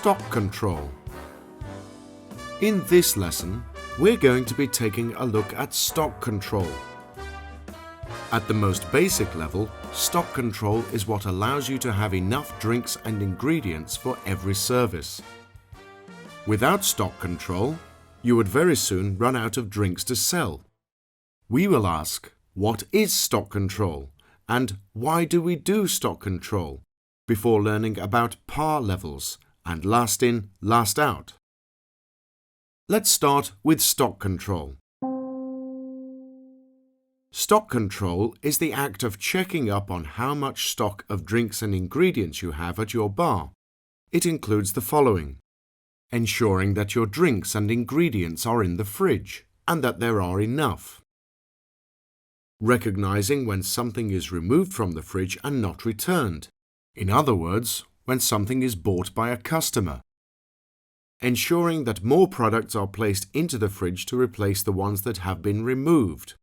Stock control. In this lesson, we're going to be taking a look at stock control. At the most basic level, stock control is what allows you to have enough drinks and ingredients for every service. Without stock control, you would very soon run out of drinks to sell. We will ask, what is stock control and why do we do stock control, before learning about par levels and last in, last out. Let's start with stock control. Stock control is the act of checking up on how much stock of drinks and ingredients you have at your bar. It includes the following: ensuring that your drinks and ingredients are in the fridge and that there are enough. Recognizing when something is removed from the fridge and not returned. In other words, when something is bought by a customer. Ensuring that more products are placed into the fridge to replace the ones that have been removed.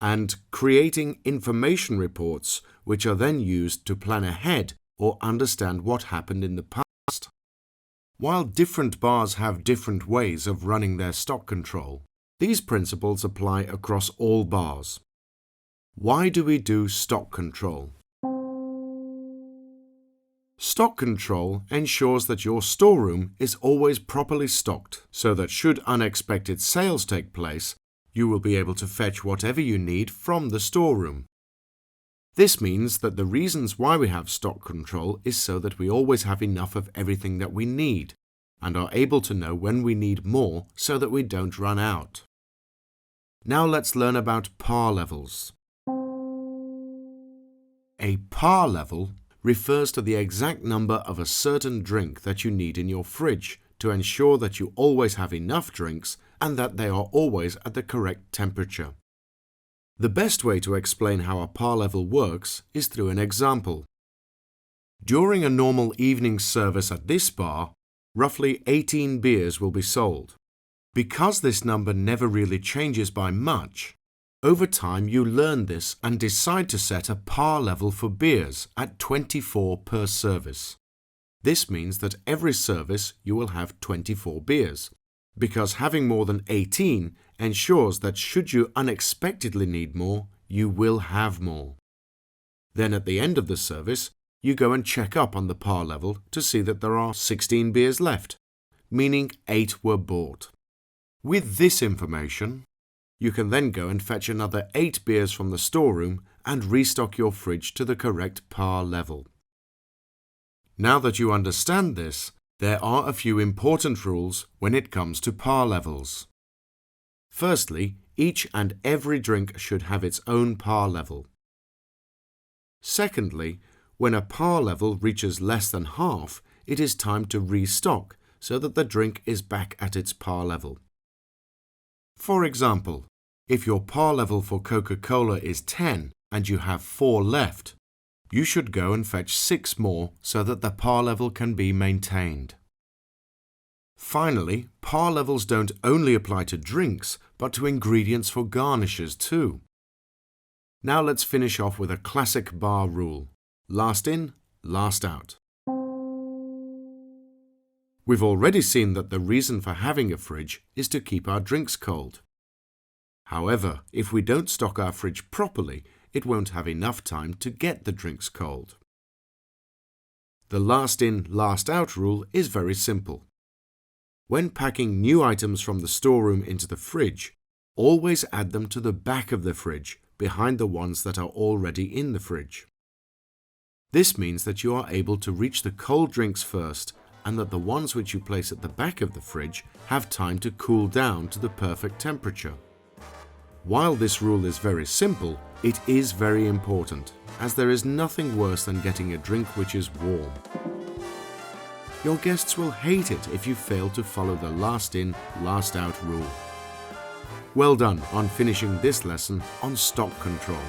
And creating information reports which are then used to plan ahead or understand what happened in the past. While different bars have different ways of running their stock control, these principles apply across all bars. Why do we do stock control? Stock control ensures that your storeroom is always properly stocked, so that should unexpected sales take place, you will be able to fetch whatever you need from the storeroom. This means that the reasons why we have stock control is so that we always have enough of everything that we need, and are able to know when we need more so that we don't run out. Now let's learn about par levels. A par level refers to the exact number of a certain drink that you need in your fridge to ensure that you always have enough drinks and that they are always at the correct temperature. The best way to explain how a par level works is through an example. During a normal evening service at this bar, roughly 18 beers will be sold. Because this number never really changes by much, over time you learn this and decide to set a par level for beers at 24 per service. This means that every service you will have 24 beers, because having more than 18 ensures that should you unexpectedly need more, you will have more. Then at the end of the service, you go and check up on the par level to see that there are 16 beers left, meaning 8 were bought. With this information, you can then go and fetch another 8 beers from the storeroom and restock your fridge to the correct par level. Now that you understand this, there are a few important rules when it comes to par levels. Firstly, each and every drink should have its own par level. Secondly, when a par level reaches less than half, it is time to restock so that the drink is back at its par level. For example, if your par level for Coca-Cola is 10 and you have 4 left, you should go and fetch 6 more so that the par level can be maintained. Finally, par levels don't only apply to drinks, but to ingredients for garnishes too. Now let's finish off with a classic bar rule: last in, last out. We've already seen that the reason for having a fridge is to keep our drinks cold. However, if we don't stock our fridge properly, it won't have enough time to get the drinks cold. The last in, last out rule is very simple. When packing new items from the storeroom into the fridge, always add them to the back of the fridge, behind the ones that are already in the fridge. This means that you are able to reach the cold drinks first, and that the ones which you place at the back of the fridge have time to cool down to the perfect temperature. While this rule is very simple, it is very important, as there is nothing worse than getting a drink which is warm. Your guests will hate it if you fail to follow the last in, last out rule. Well done on finishing this lesson on stock control.